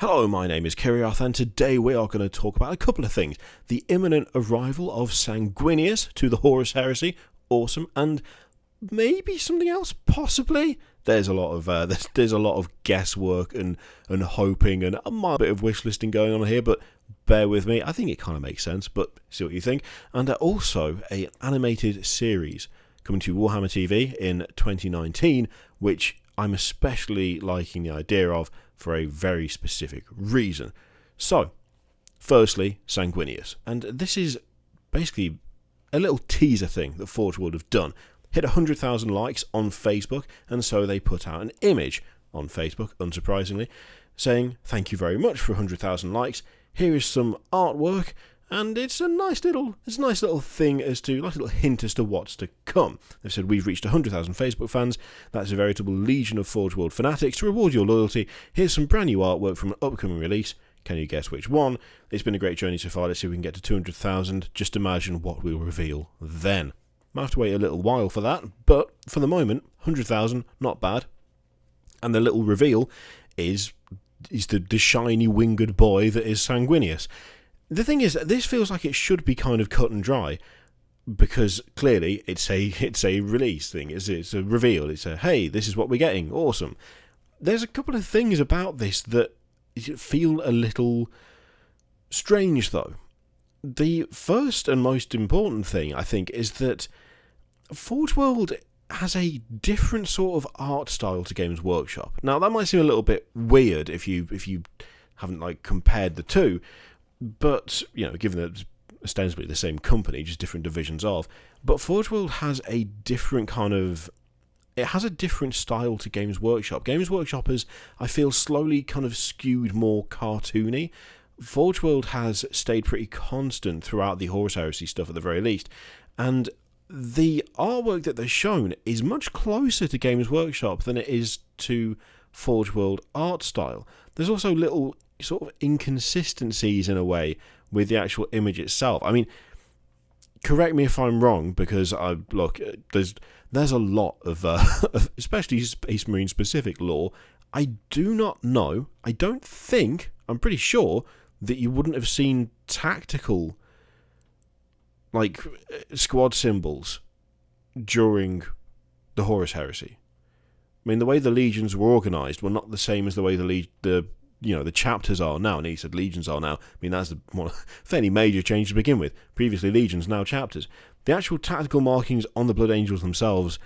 Hello, my name is Kiriath, and today we are going to talk about a couple of things. The imminent arrival of Sanguinius to the Horus Heresy, awesome, and maybe something else, possibly. There's a lot of there's a lot of guesswork and hoping and a mild bit of wish listing going on here, but bear with me. I think it kind of makes sense, but see what you think. And also an animated series coming to Warhammer TV in 2019, which I'm especially liking the idea of for a very specific reason. So, firstly, Sanguinius. And this is basically a little teaser thing that Forge World have done. Hit 100,000 likes on Facebook, and so they put out an image on Facebook, unsurprisingly, saying, thank you very much for 100,000 likes. Here is some artwork, and it's a nice little thing nice little hint as to what's to come. They've said, we've reached 100,000 Facebook fans. That's a veritable legion of Forge World fanatics. To reward your loyalty, here's some brand new artwork from an upcoming release. Can you guess which one? It's been a great journey so far. Let's see if we can get to 200,000. Just imagine what we'll reveal then. Might have to wait a little while for that, but for the moment, 100,000, not bad. And the little reveal is the shiny winged boy that is Sanguinius. The thing is, this feels like it should be kind of cut and dry, because clearly it's a release thing. It's a reveal. It's a, hey, this is what we're getting. Awesome. There's a couple of things about this that feel a little strange, though. The first and most important thing, I think, is that Forge World has a different sort of art style to Games Workshop. Now, that might seem a little bit weird if you haven't compared the two, but given that it's ostensibly the same company, just different divisions of. But Forge World has a different it has a different style to Games Workshop. Games Workshop has, I feel, slowly kind of skewed more cartoony. Forge World has stayed pretty constant throughout the Horus Heresy stuff at the very least, and the artwork that they've shown is much closer to Games Workshop than it is to Forge World art style. There's also little sort of inconsistencies in a way with the actual image itself. I mean, correct me if I'm wrong, because there's a lot of especially Space Marine specific lore. I do not know. I'm pretty sure that you wouldn't have seen tactical squad symbols during the Horus Heresy. I mean, the way the legions were organised were not the same as the way the chapters are now. And he said legions are now. I mean, that's one fairly major change to begin with. Previously legions, now chapters. The actual tactical markings on the Blood Angels themselves,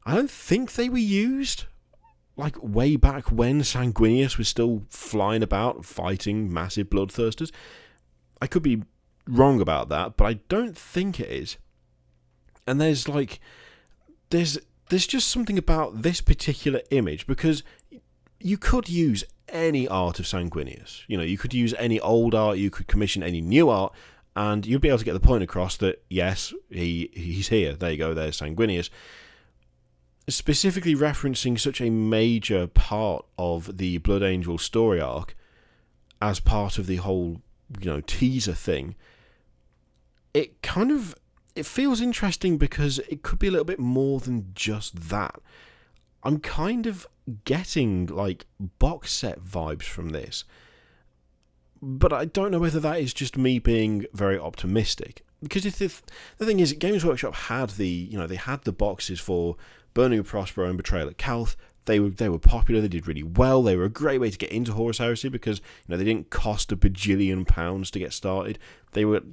I don't think they were used way back when Sanguinius was still flying about fighting massive bloodthirsters. I could be wrong about that, but I don't think it is. And there's just something about this particular image, because you could use any art of Sanguinius. You could use any old art, you could commission any new art, and you'd be able to get the point across that, yes, he's here. There you go, there's Sanguinius. Specifically referencing such a major part of the Blood Angel story arc as part of the whole, teaser thing, it feels interesting because it could be a little bit more than just that. I'm kind of getting box set vibes from this, but I don't know whether that is just me being very optimistic. Because the thing is, Games Workshop had they had the boxes for Burning of Prospero and Betrayal at Calth. They were popular. They did really well. They were a great way to get into Horus Heresy because they didn't cost £1 bajillion to get started. They were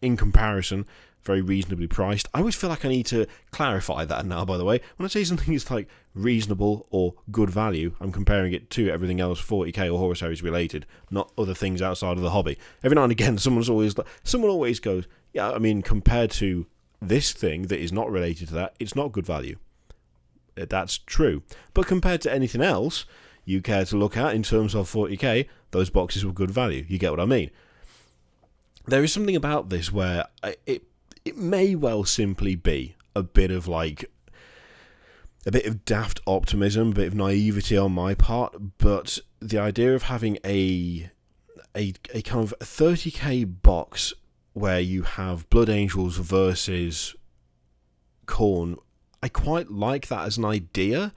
in comparison, very reasonably priced. I always feel like I need to clarify that now, by the way. When I say something is reasonable or good value, I'm comparing it to everything else 40k or Horus Heresy related, not other things outside of the hobby. Every now and again, someone always goes, yeah, I mean, compared to this thing that is not related to that, it's not good value. That's true. But compared to anything else you care to look at in terms of 40k, those boxes were good value. You get what I mean? There is something about this where it may well simply be a bit of daft optimism, a bit of naivety on my part, but the idea of having a kind of 30k box where you have Blood Angels versus Khorne, I quite like that as an idea.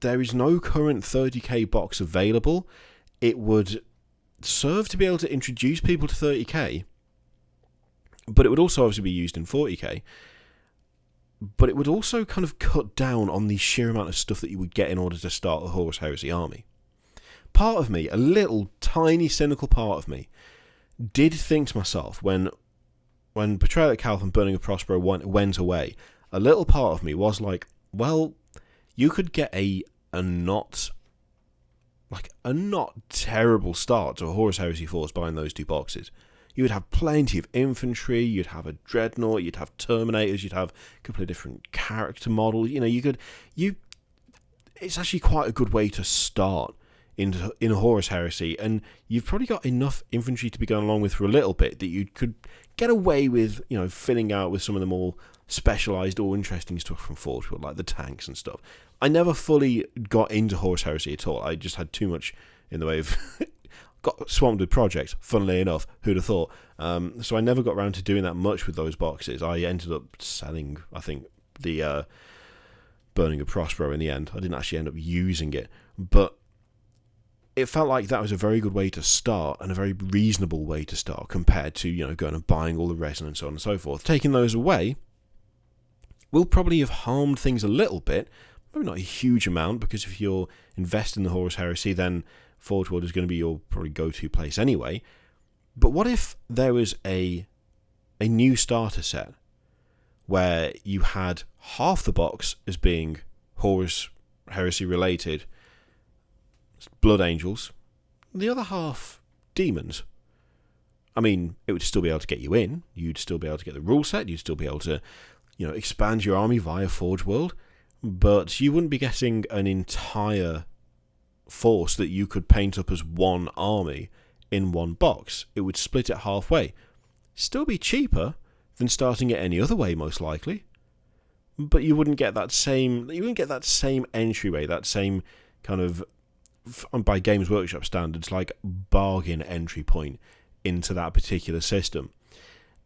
There is no current 30k box available. it would serve to be able to introduce people to 30k, but it would also obviously be used in 40k, but it would also kind of cut down on the sheer amount of stuff that you would get in order to start a Horus Heresy army. Part of me, a little tiny cynical part of me, did think to myself when Betrayal at Calth and Burning of Prospero went away, a little part of me was like, well, you could get a not terrible start to a Horus Heresy force buying those 2 boxes. You would have plenty of infantry, you'd have a dreadnought, you'd have terminators, you'd have a couple of different character models. It's actually quite a good way to start in a Horus Heresy, and you've probably got enough infantry to be going along with for a little bit that you could get away with, filling out with some of the more specialised or interesting stuff from Forge World, like the tanks and stuff. I never fully got into Horus Heresy at all. I just had too much in the way of got swamped with projects, funnily enough, who'd have thought. So I never got around to doing that much with those boxes. I ended up selling, I think, the Burning of Prospero in the end. I didn't actually end up using it, but it felt like that was a very good way to start and a very reasonable way to start compared to, going and buying all the resin and so on and so forth. Taking those away will probably have harmed things a little bit, maybe not a huge amount, because if you're investing in the Horus Heresy, then Forge World is going to be your probably go-to place anyway. But what if there was a new starter set where you had half the box as being Horus Heresy related, Blood Angels, the other half demons? I mean, it would still be able to get you in. You'd still be able to get the rule set. You'd still be able to, expand your army via Forge World, but you wouldn't be getting an entire force that you could paint up as one army in one box. It would split it halfway. Still be cheaper than starting it any other way, most likely, but you wouldn't get that same entryway, that same kind of, by Games Workshop standards, like bargain entry point into that particular system.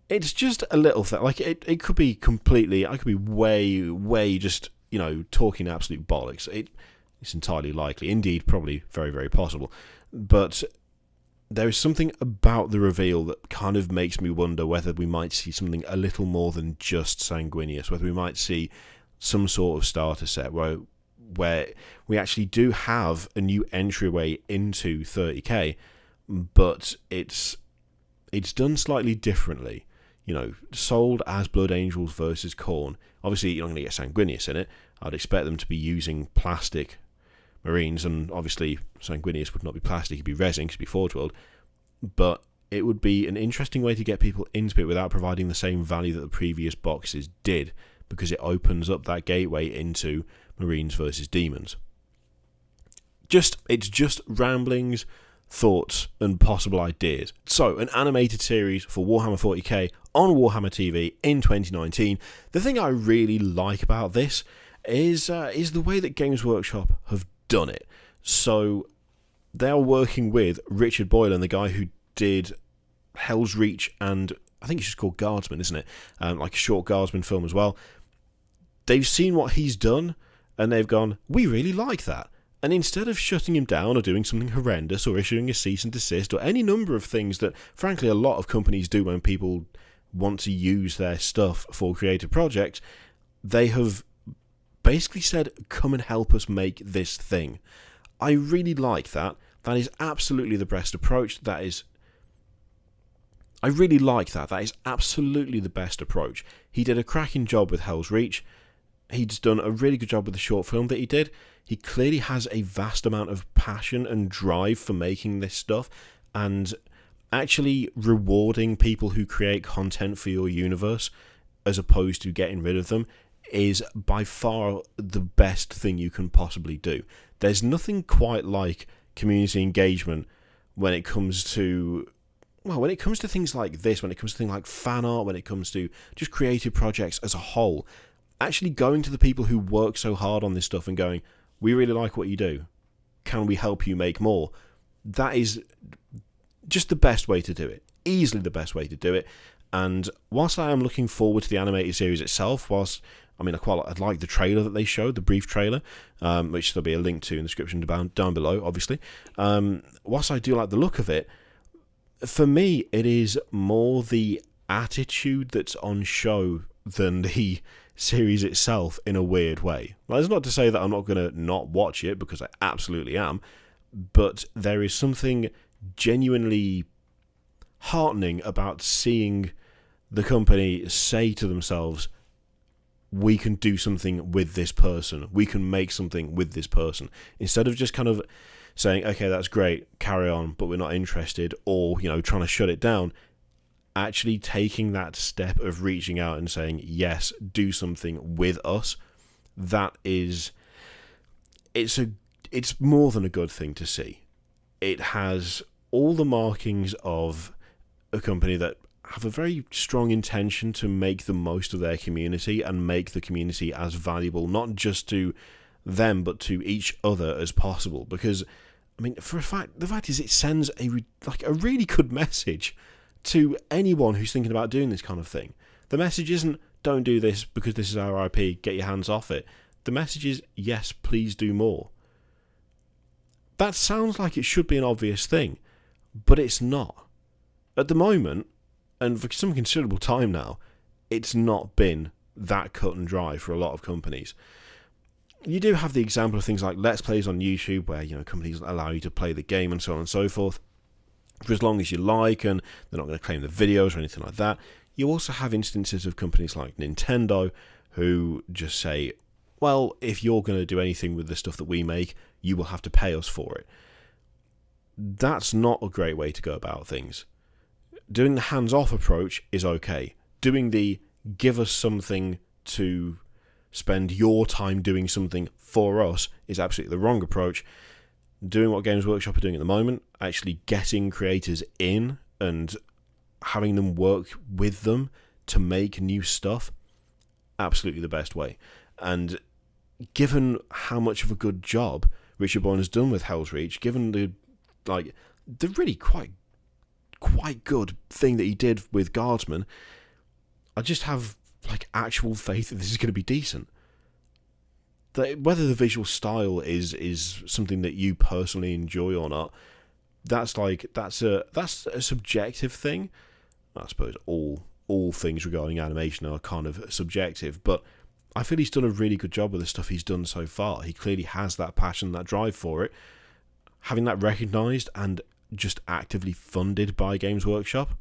It's just a little thing. Like it could be completely, I could be way just, talking absolute bollocks. It's entirely likely, indeed probably very, very possible, but there is something about the reveal that kind of makes me wonder whether we might see something a little more than just Sanguinius, whether we might see some sort of starter set where we actually do have a new entryway into 30k, but it's done slightly differently. Sold as Blood Angels versus Khorne. Obviously, you're not going to get Sanguinius in it. I'd expect them to be using plastic Marines, and obviously Sanguinius would not be plastic, it'd be resin, because it'd be Forge World. But it would be an interesting way to get people into it without providing the same value that the previous boxes did, because it opens up that gateway into Marines versus Demons. It's just ramblings, thoughts, and possible ideas. So, an animated series for Warhammer 40k on Warhammer TV in 2019. The thing I really like about this is the way that Games Workshop have done it. So, they are working with Richard Boylan, the guy who did Helsreach, and I think it's just called Guardsman, isn't it? Like a short Guardsman film as well. They've seen what he's done, and they've gone, we really like that. And instead of shutting him down or doing something horrendous or issuing a cease and desist or any number of things that, frankly, a lot of companies do when people want to use their stuff for creative projects, they have basically said, come and help us make this thing. I really like that. That is absolutely the best approach. I really like that. That is absolutely the best approach. He did a cracking job with Helsreach. He's done a really good job with the short film that he did. He clearly has a vast amount of passion and drive for making this stuff, and actually rewarding people who create content for your universe as opposed to getting rid of them is by far the best thing you can possibly do. There's nothing quite like community engagement when it comes to things like this, when it comes to things like fan art, when it comes to just creative projects as a whole. Actually going to the people who work so hard on this stuff and going, we really like what you do. Can we help you make more? That is just the best way to do it. Easily the best way to do it. And whilst I am looking forward to the animated series itself, whilst I mean, I'd like the trailer that they showed, the brief trailer, which there'll be a link to in the description down below, obviously. Whilst I do like the look of it, for me, it is more the attitude that's on show than the series itself, in a weird way. Well, that's not to say that I'm not going to not watch it, because I absolutely am, but there is something genuinely heartening about seeing the company say to themselves, we can do something with this person, we can make something with this person, instead of just kind of saying, okay, that's great, carry on, but we're not interested, or, trying to shut it down. Actually taking that step of reaching out and saying, yes, do something with us, it's more than a good thing to see. It has all the markings of a company that have a very strong intention to make the most of their community and make the community as valuable, not just to them, but to each other as possible. Because, I mean, for a fact, the fact is it sends a really good message to anyone who's thinking about doing this kind of thing. The message isn't, don't do this because this is our IP, get your hands off it. The message is, yes, please do more. That sounds like it should be an obvious thing, but it's not. At the moment, and for some considerable time now, it's not been that cut and dry for a lot of companies. You do have the example of things like Let's Plays on YouTube, where companies allow you to play the game and so on and so forth for as long as you like, and they're not going to claim the videos or anything like that. You also have instances of companies like Nintendo who just say, well, if you're going to do anything with the stuff that we make, you will have to pay us for it. That's not a great way to go about things. Doing the hands-off approach is okay. Doing the give us something to spend your time doing something for us is absolutely the wrong approach. Doing what Games Workshop are doing at the moment, actually getting creators in and having them work with them to make new stuff, absolutely the best way. And given how much of a good job Richard Bourne has done with Helsreach, given the really quite good thing that he did with Guardsman, I just have actual faith that this is going to be decent. That whether the visual style is something that you personally enjoy or not, that's a subjective thing. I suppose all things regarding animation are kind of subjective, but I feel he's done a really good job with the stuff he's done so far. He clearly has that passion, that drive for it. Having that recognised and just actively funded by Games Workshop,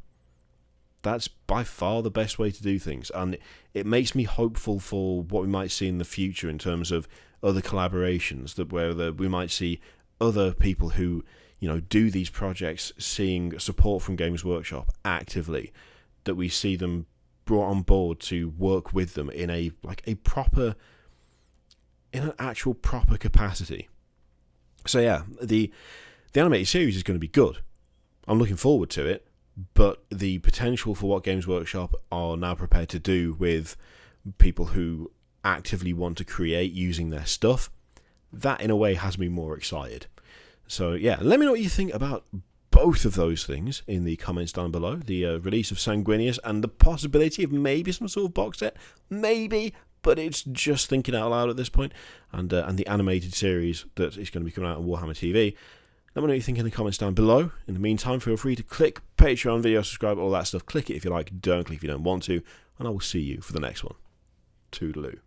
that's by far the best way to do things, and it makes me hopeful for what we might see in the future in terms of other collaborations, where we might see other people who do these projects seeing support from Games Workshop actively, that we see them brought on board to work with them in an actual proper capacity. So yeah, the animated series is going to be good. I'm looking forward to it. But the potential for what Games Workshop are now prepared to do with people who actively want to create using their stuff, that in a way has me more excited. So yeah, let me know what you think about both of those things in the comments down below. The release of Sanguinius and the possibility of maybe some sort of box set. Maybe, but it's just thinking out loud at this point. And the animated series that is going to be coming out on Warhammer TV. Let me know what you think in the comments down below. In the meantime, feel free to click Patreon, video, subscribe, all that stuff. Click it if you like, don't click if you don't want to, and I will see you for the next one. Toodaloo.